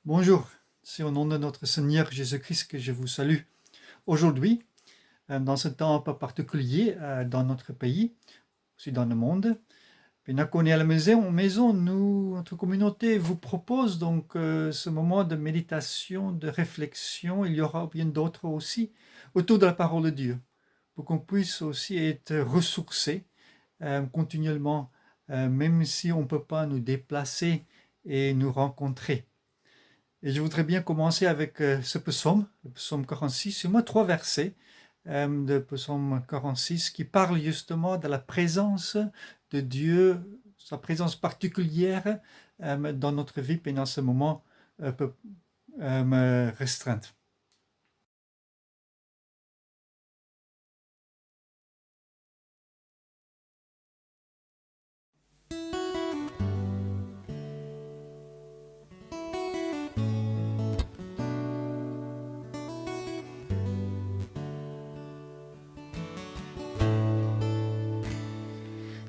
Bonjour, c'est au nom de notre Seigneur Jésus-Christ que je vous salue. Aujourd'hui, dans ce temps un peu particulier dans notre pays, aussi dans le monde, bien qu'on est à la maison, notre communauté vous propose donc ce moment de méditation, de réflexion. Il y aura bien d'autres aussi autour de la parole de Dieu, pour qu'on puisse aussi être ressourcés continuellement, même si on ne peut pas nous déplacer et nous rencontrer. Et je voudrais bien commencer avec ce psaume, le psaume 46. C'est moi 3 versets de psaume 46 qui parlent justement de la présence de Dieu, sa présence particulière dans notre vie pendant ce moment peu restreinte.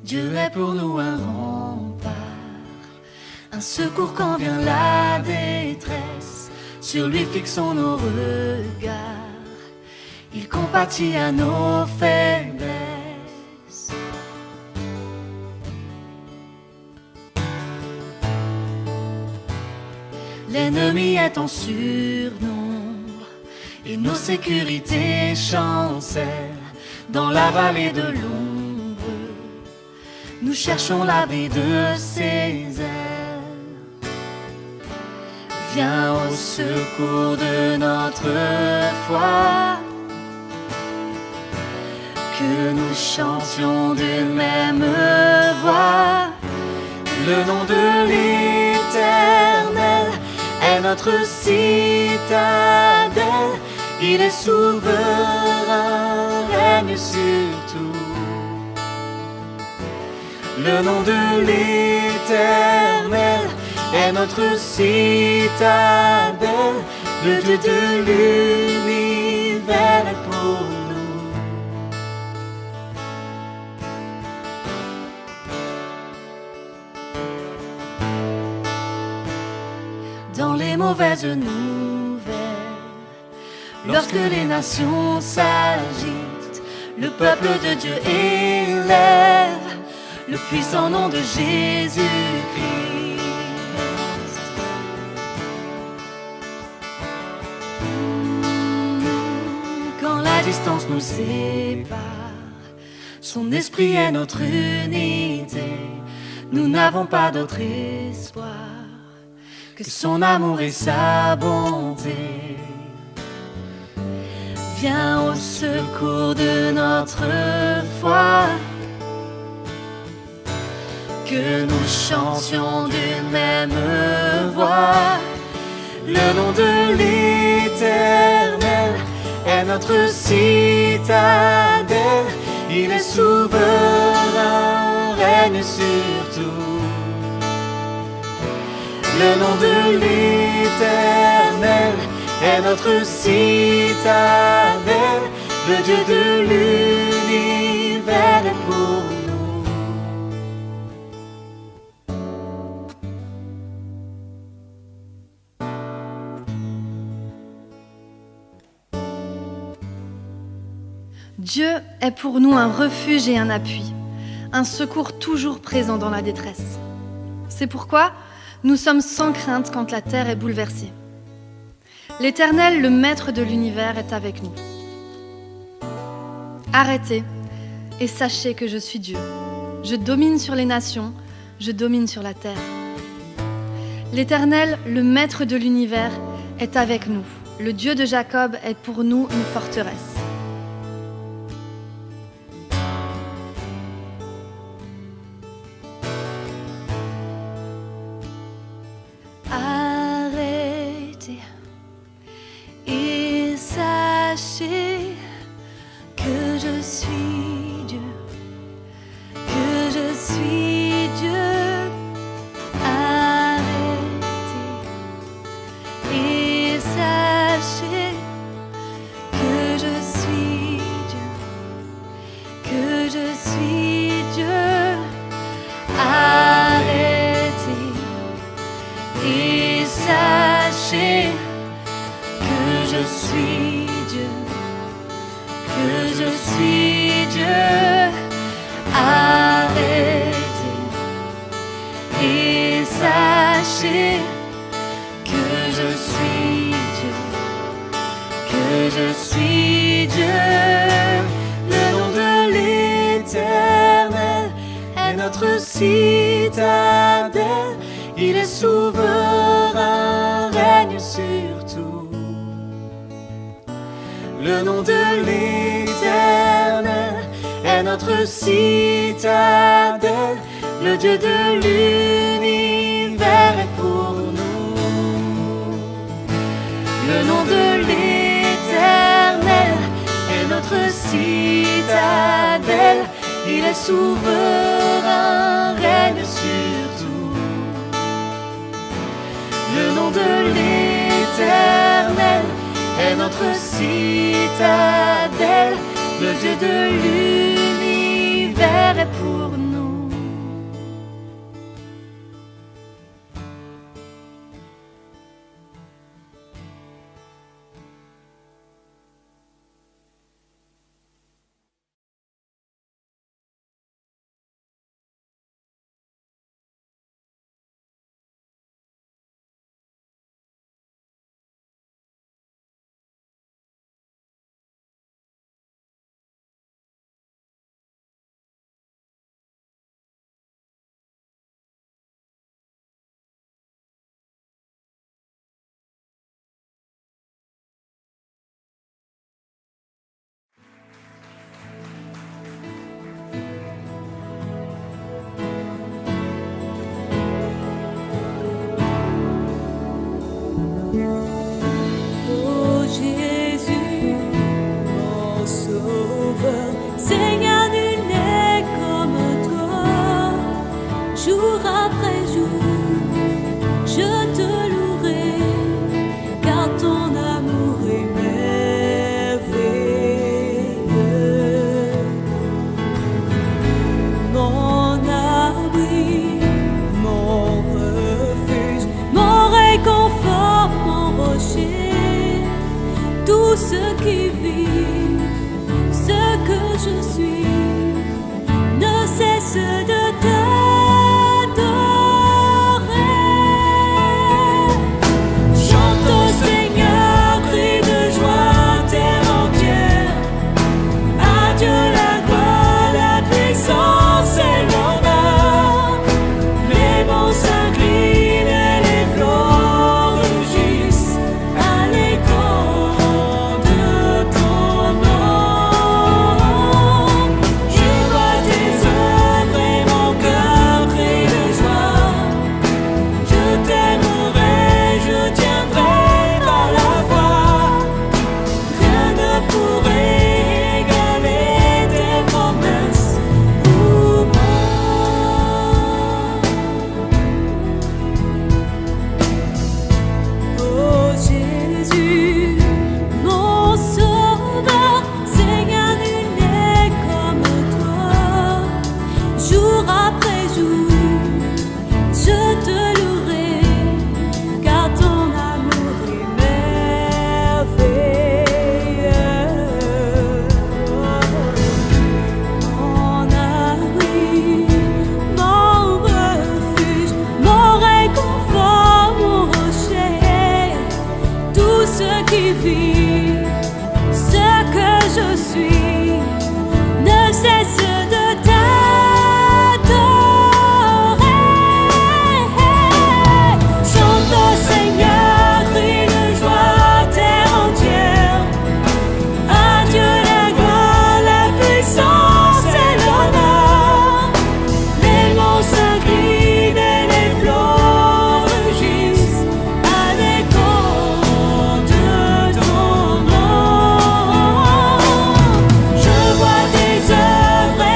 Dieu est pour nous un rempart, un secours quand vient la détresse. Sur lui fixons nos regards, il compatit à nos faiblesses. L'ennemi est en surnombre et nos sécurités chancellent. Dans la vallée de l'ombre, nous cherchons l'abri de ses ailes. Viens au secours de notre foi, que nous chantions d'une même voix. Le nom de l'Éternel est notre citadelle. Il est souverain, règne sur tout. Le nom de l'Éternel est notre citadelle. Le Dieu de l'univers est pour nous. Dans les mauvaises nouvelles, lorsque les nations s'agitent, le peuple de Dieu élève le puissant nom de Jésus-Christ. Quand la distance nous sépare, son esprit est notre unité. Nous n'avons pas d'autre espoir que son amour et sa bonté. Viens au secours de notre foi, que nous chantions d'une même voix. Le nom de l'Éternel est notre citadelle. Il est souverain, règne sur tout. Le nom de l'Éternel est notre citadelle. Le Dieu de l'univers est pour nous. Dieu est pour nous un refuge et un appui, un secours toujours présent dans la détresse. C'est pourquoi nous sommes sans crainte quand la terre est bouleversée. L'Éternel, le Maître de l'univers, est avec nous. Arrêtez et sachez que je suis Dieu. Je domine sur les nations, je domine sur la terre. L'Éternel, le Maître de l'univers, est avec nous. Le Dieu de Jacob est pour nous une forteresse. Arrêtez et sachez que je suis Dieu, que je suis Dieu. Arrêtez et sachez que je suis Dieu, que je suis Dieu. Arrêtez et sachez péché, que je suis Dieu, que je suis Dieu. Le nom de l'Éternel est notre citadelle. Il est souverain, règne sur tout. Le nom de l'Éternel est notre citadelle. Le Dieu de l'univers est pour nous. Le nom de l'Éternel est notre citadelle. Il est souverain, règne sur tout. Le nom de l'Éternel est notre citadelle. Le Dieu de l'univers est pour nous. Oh Jésus, mon sauveur, Seigneur, nul n'est comme toi. Jour après jour, je te louerai, car ton amour est merveilleux. Mon abri, mon refuge, mon réconfort, mon rocher, tout ce qui vit, ce que je suis, ne cesse de t'adorer. Chante au Seigneur, cri de joie, terre entière. À Dieu la gloire, la puissance et l'honneur. Les monts s'inclinent et les flots rugissent à l'écho de ton nom. Je vois tes œuvres et mon cœur crie de joie. Je t'aimerai, je tiendrai par la foi. Rien ne pourrait égaler tes promesses pour moi. Oh Jésus, mon sauveur, Seigneur, nul n'est comme toi. Jour après jour, je te louerai, car ton amour est merveilleux. Mon abri, mon refuge, mon réconfort, mon rocher, tout ce qui vit, ce que je suis, ne cesse de t'adorer. Chante au Seigneur, cri de joie, terre entière. À Dieu la gloire, la puissance et l'honneur. Les monts s'inclinent et les flots rugissent à l'écho de ton nom. Je vois tes œuvres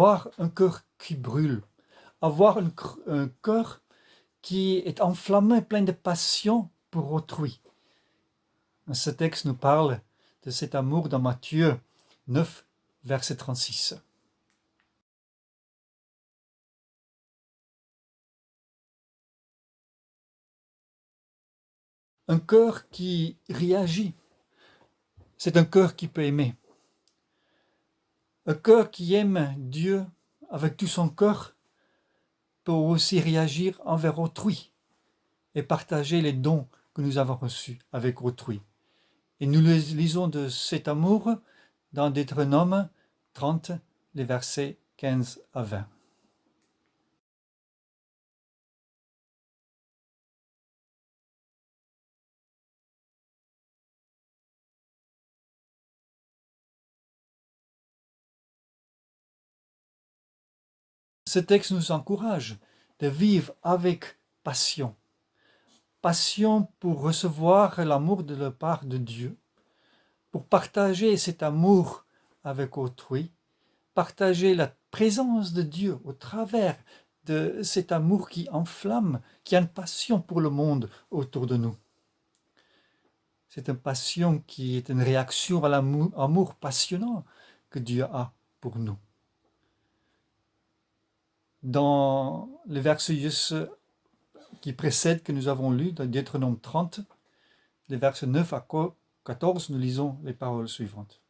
avoir un cœur qui brûle, avoir un cœur qui est enflammé, plein de passion pour autrui. Ce texte nous parle de cet amour dans Matthieu 9, verset 36. Un cœur qui réagit, c'est un cœur qui peut aimer. Un cœur qui aime Dieu avec tout son cœur peut aussi réagir envers autrui et partager les dons que nous avons reçus avec autrui. Et nous lisons de cet amour dans Deutéronome 30, les versets 15 à 20. Ce texte nous encourage de vivre avec passion. Passion pour recevoir l'amour de la part de Dieu, pour partager cet amour avec autrui, partager la présence de Dieu au travers de cet amour qui enflamme, qui a une passion pour le monde autour de nous. C'est une passion qui est une réaction à l'amour passionnant que Dieu a pour nous. Dans les versets qui précèdent que nous avons lus, dans Deutéronome 30, les versets 9 à 14, nous lisons les paroles suivantes.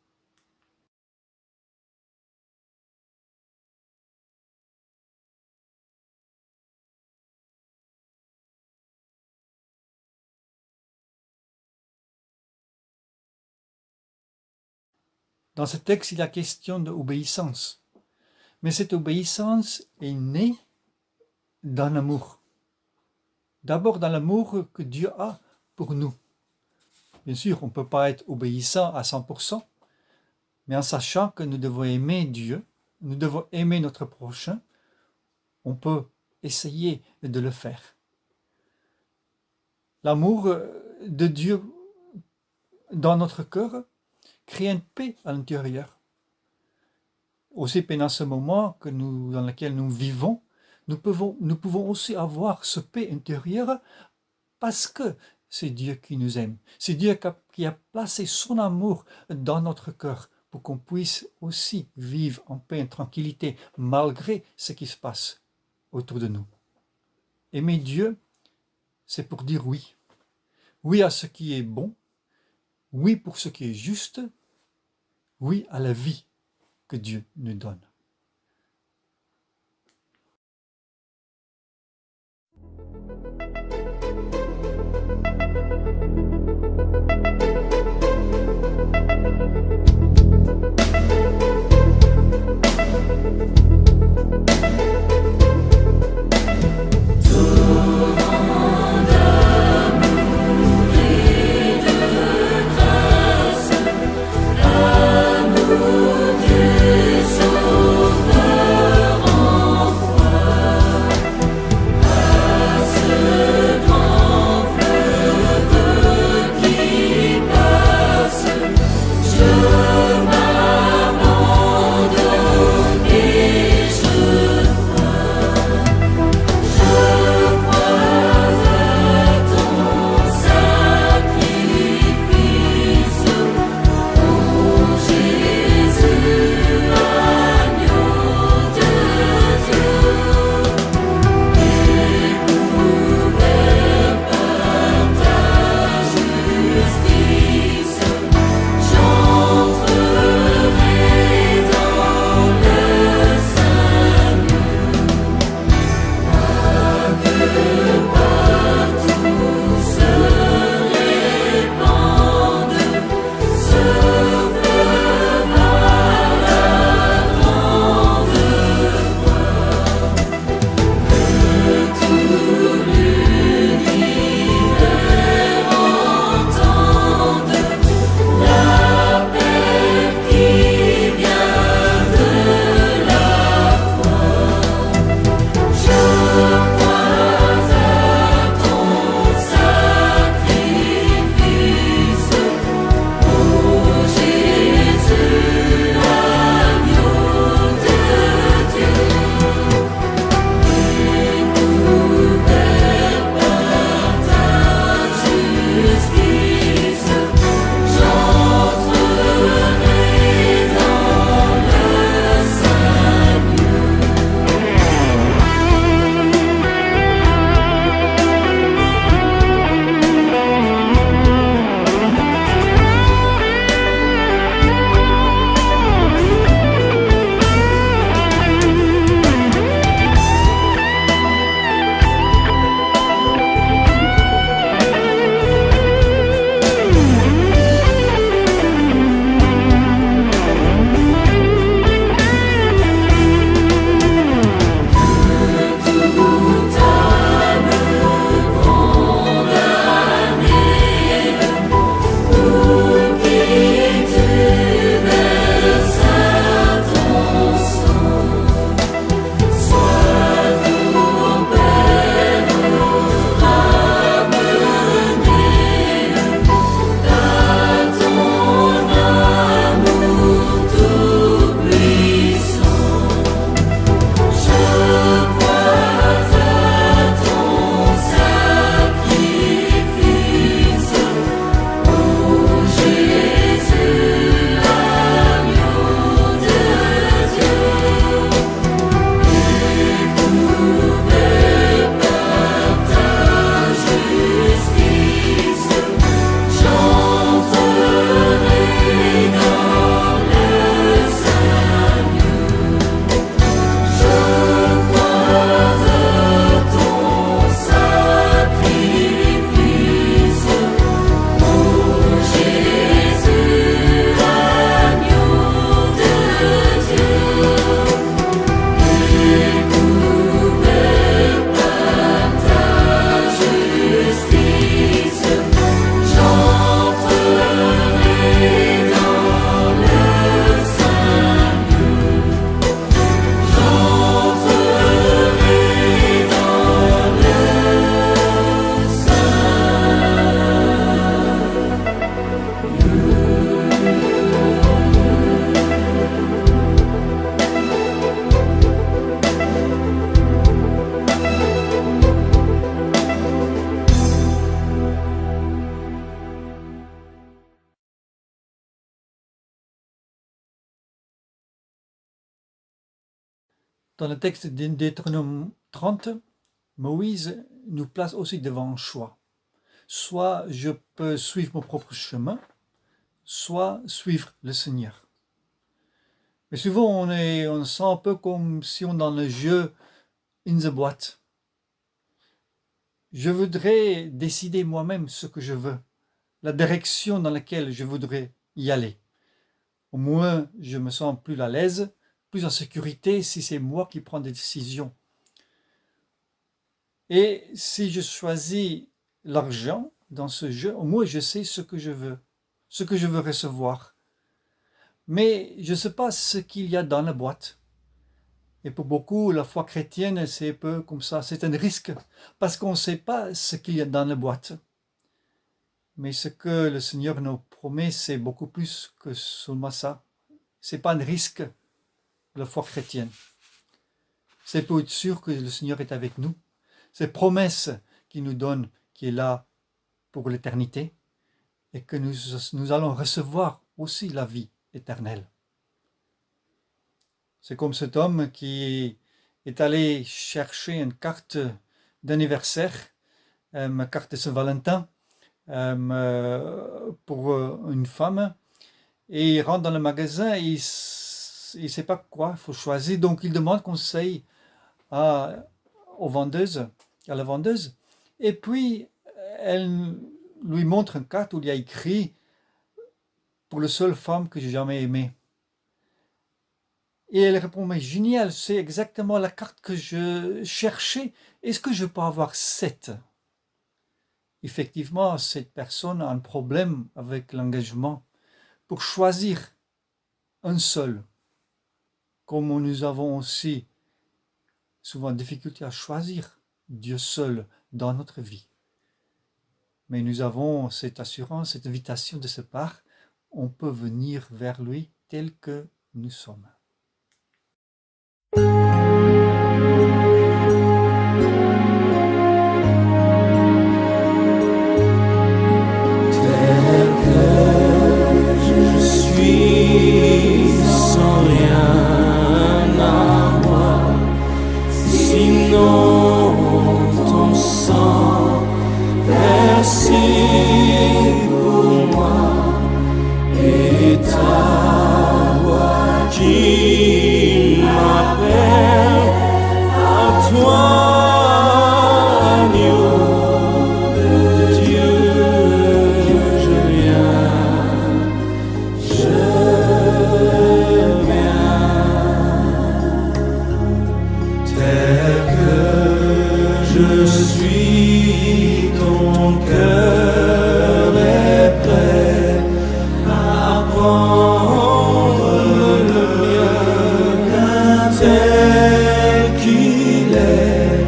Dans ce texte, il y a question d'obéissance. Mais cette obéissance est née dans l'amour. D'abord dans l'amour que Dieu a pour nous. Bien sûr, on ne peut pas être obéissant à 100%, mais en sachant que nous devons aimer Dieu, nous devons aimer notre prochain, on peut essayer de le faire. L'amour de Dieu dans notre cœur crée une paix à l'intérieur. Aussi pendant ce moment dans lequel nous vivons, nous pouvons aussi avoir ce paix intérieure parce que c'est Dieu qui nous aime. C'est Dieu qui a placé son amour dans notre cœur pour qu'on puisse aussi vivre en paix et en tranquillité malgré ce qui se passe autour de nous. Aimer Dieu, c'est pour dire oui. Oui à ce qui est bon, oui pour ce qui est juste, oui à la vie que Dieu nous donne. Amour du sauveur. Dans le texte de Deutéronome 30, Moïse nous place aussi devant un choix. Soit je peux suivre mon propre chemin, soit suivre le Seigneur. Mais souvent, on se sent un peu comme si on est dans le jeu in the boîte. Je voudrais décider moi-même ce que je veux, la direction dans laquelle je voudrais y aller. Au moins, je me sens plus à l'aise, plus en sécurité si c'est moi qui prends des décisions. Et si je choisis l'argent dans ce jeu, au moins je sais ce que je veux recevoir. Mais je ne sais pas ce qu'il y a dans la boîte. Et pour beaucoup, la foi chrétienne, c'est un peu comme ça, c'est un risque, parce qu'on ne sait pas ce qu'il y a dans la boîte. Mais ce que le Seigneur nous promet, c'est beaucoup plus que seulement ça. Ce n'est pas un risque, la foi chrétienne. C'est pour être sûr que le Seigneur est avec nous. C'est promesse qu'il nous donne, qui est là pour l'éternité, et que nous allons recevoir aussi la vie éternelle. C'est comme cet homme qui est allé chercher une carte d'anniversaire, une carte de Saint-Valentin pour une femme, et il rentre dans le magasin et il ne sait pas quoi il faut choisir, donc il demande conseil à la vendeuse, et puis elle lui montre une carte où il y a écrit « Pour la seule femme que j'ai jamais aimée ». Et elle répond, mais génial, c'est exactement la carte que je cherchais. Est-ce que je peux avoir cette? Effectivement, cette personne a un problème avec l'engagement pour choisir un seul. Comme nous avons aussi souvent difficulté à choisir Dieu seul dans notre vie. Mais nous avons cette assurance, cette invitation de sa part. On peut venir vers lui tel que nous sommes. Sans rien à moi, sinon ton sang versé pour moi et ta voix qui m'appelle à toi. Je suis, ton cœur est prêt à prendre le mien tel qu'il est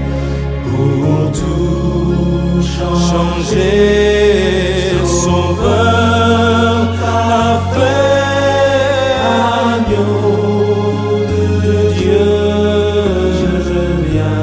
pour tout changer. Sauveur, parfait agneau de Dieu, je viens.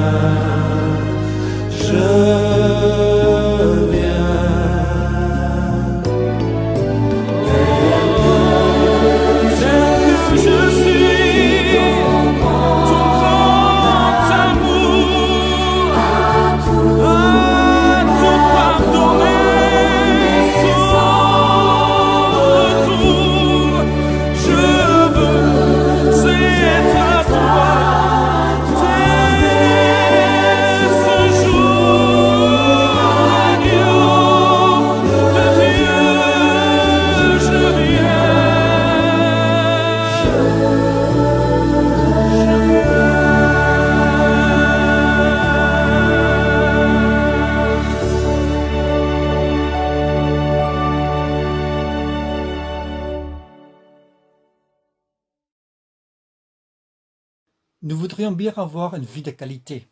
Nous voudrions bien avoir une vie de qualité.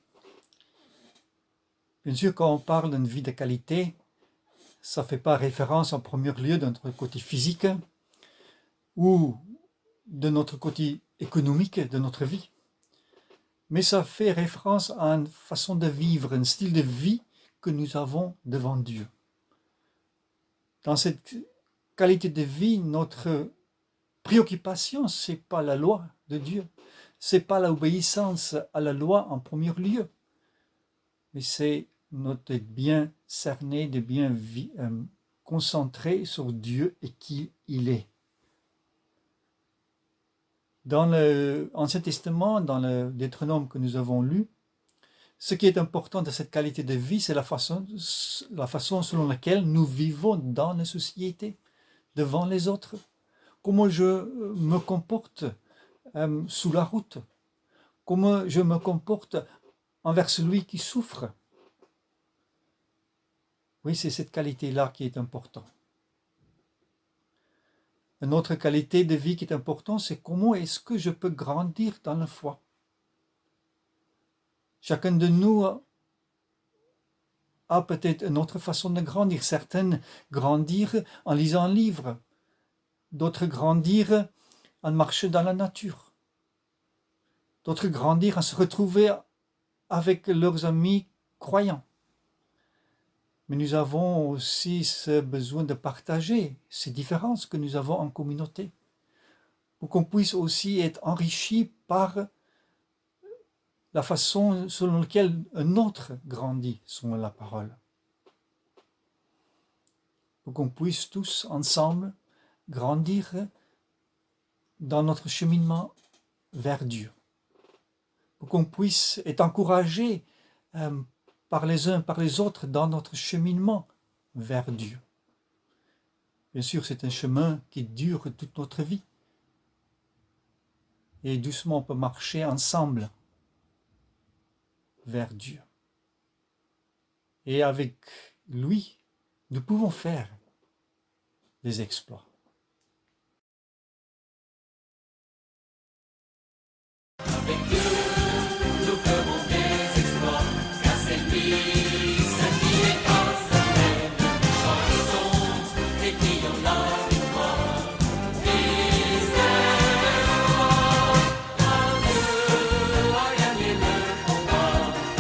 Bien sûr, quand on parle d'une vie de qualité, ça ne fait pas référence en premier lieu de notre côté physique ou de notre côté économique de notre vie. Mais ça fait référence à une façon de vivre, un style de vie que nous avons devant Dieu. Dans cette qualité de vie, notre préoccupation, ce n'est pas la loi de Dieu. c'est pas l'obéissance à la loi en premier lieu, mais c'est notre bien cerné, de bien concentré sur Dieu et qui il est. Dans l'Ancien Testament, dans le Deutéronome que nous avons lu, ce qui est important de cette qualité de vie, c'est la façon selon laquelle nous vivons dans la société, devant les autres. Comment je me comporte sous la route, comment je me comporte envers celui qui souffre. Oui, c'est cette qualité-là qui est importante. Une autre qualité de vie qui est importante, c'est comment est-ce que je peux grandir dans la foi. Chacun de nous a peut-être une autre façon de grandir. Certaines grandir en lisant un livre, d'autres grandir en marchant dans la nature, d'autres grandir en se retrouver avec leurs amis croyants. Mais nous avons aussi ce besoin de partager ces différences que nous avons en communauté, pour qu'on puisse aussi être enrichi par la façon selon laquelle un autre grandit selon la parole. Pour qu'on puisse tous ensemble grandir dans notre cheminement vers Dieu. Pour qu'on puisse être encouragé par les uns, par les autres dans notre cheminement vers Dieu. Bien sûr, c'est un chemin qui dure toute notre vie. Et doucement, on peut marcher ensemble vers Dieu. Et avec lui, nous pouvons faire des exploits. Avec Dieu, nous ferons des exploits, car c'est lui, seul qui est en sa peine. Chantons et crions la victoire. Israël, car Dieu a gagné le combat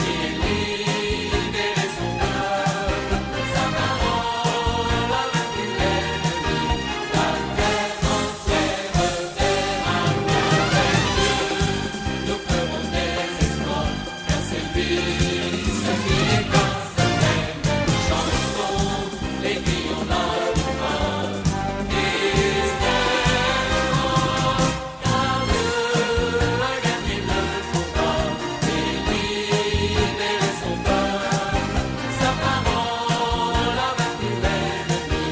et libéré son peuple. Sa parole a vaincu l'ennemi, la terre entière verra gloire. Avec Dieu, nous ferons des exploits, car c'est lui, seul qui est en sa peine. Chantons et crions la victoire. Israël, car Dieu a gagné le combat et libéré son peuple. Sa parole a vaincu l'ennemi,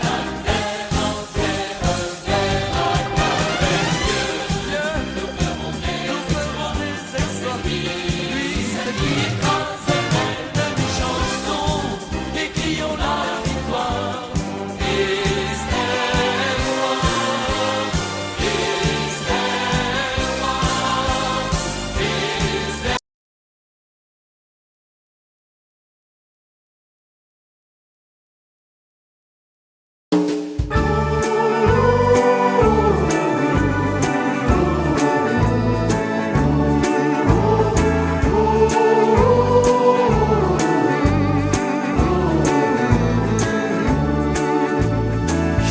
la terre entière verra gloire. Avec Dieu, nous ferons des exploits, lui, seul qui est en sa peine. Chantons et crions la victoire. Israël,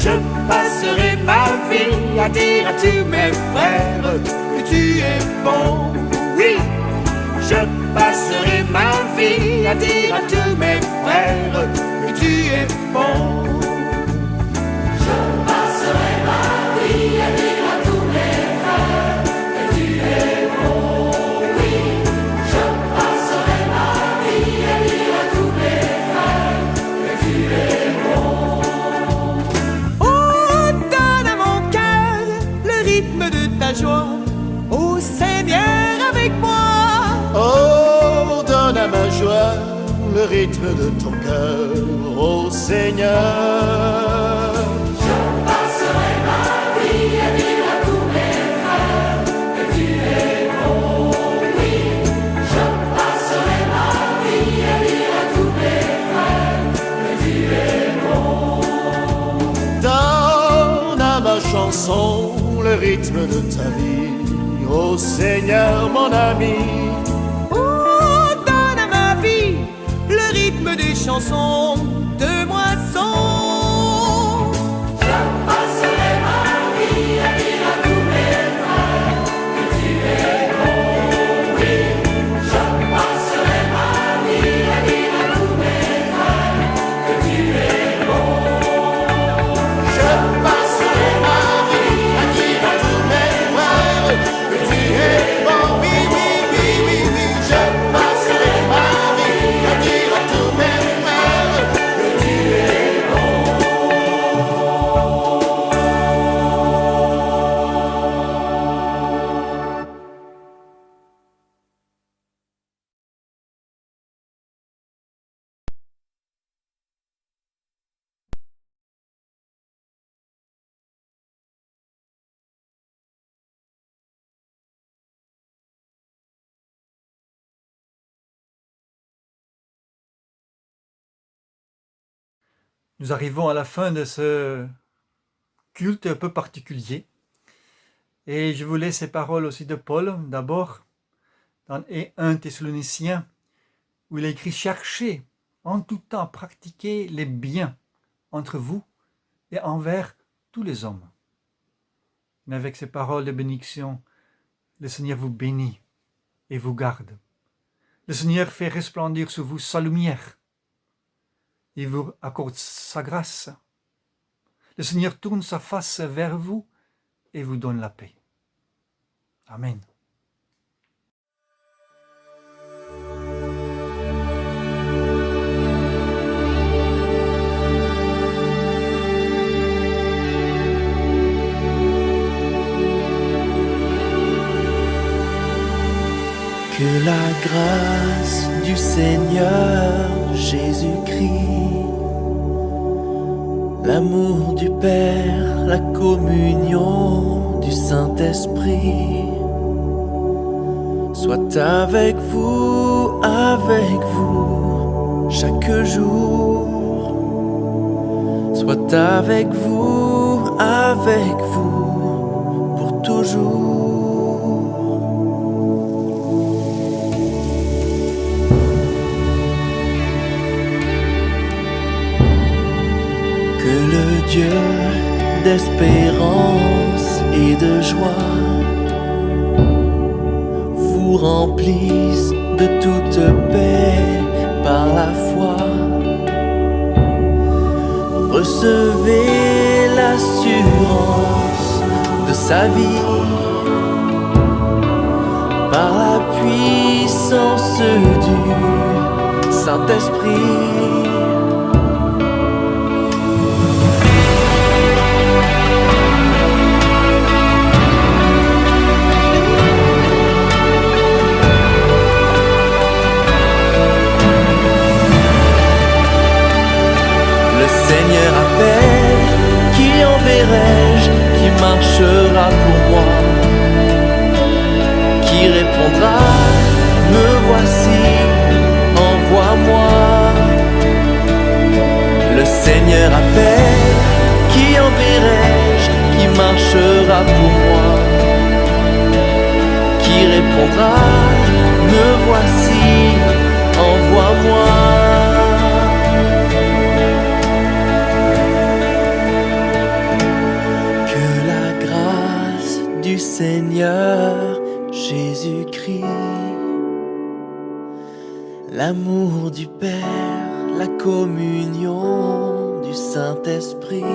je passerai ma vie à dire à tous mes frères que tu es bon. Oui, je passerai ma vie à dire à tous mes frères que tu es bon. Je passerai ma vie à dire à tous mes frères que tu es bon. Oui, je passerai ma vie à dire à tous mes frères que tu es bon. Oh, donne à mon cœur le rythme de ta joie, ô Seigneur avec moi. Oh, donne à ma joie le rythme de ton cœur, ô Seigneur. Je passerai ma vie à dire à tous mes frères que tu es bon. Oui, je passerai ma vie à dire à tous mes frères que tu es bon. Donne à ma chanson le rythme de ta vie, ô Seigneur mon ami. Oh, donne à ma vie le rythme des chansons de moisson. Je passerai ma vie à dire à tous mes frères que tu es Nous arrivons à la fin de ce culte un peu particulier. Et je vous laisse ces paroles aussi de Paul, d'abord, dans 1 Thessaloniciens, où il a écrit « Cherchez en tout temps, pratiquez les biens entre vous et envers tous les hommes. » Mais avec ces paroles de bénédiction, le Seigneur vous bénit et vous garde. Le Seigneur fait resplendir sur vous sa lumière. Il vous accorde sa grâce. Le Seigneur tourne sa face vers vous et vous donne la paix. Amen. Que la grâce du Seigneur Jésus-Christ, l'amour du Père, la communion du Saint-Esprit soit avec vous chaque jour, soit avec vous pour toujours. Que le Dieu d'espérance et de joie vous remplisse de toute paix par la foi. Recevez l'assurance de sa vie par la puissance du Saint-Esprit. Seigneur appelle, qui enverrai-je, qui marchera pour moi, qui répondra, me voici, envoie-moi. Le Seigneur appelle, qui enverrai-je, qui marchera pour moi, qui répondra, me voici, envoie-moi. Du Seigneur Jésus-Christ, l'amour du Père, la communion du Saint-Esprit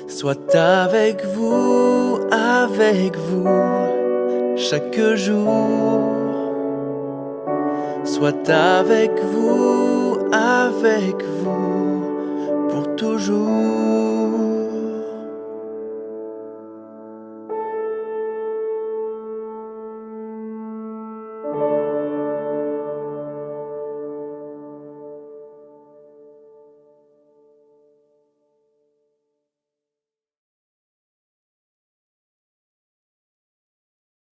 soit avec vous chaque jour, soit avec vous pour toujours.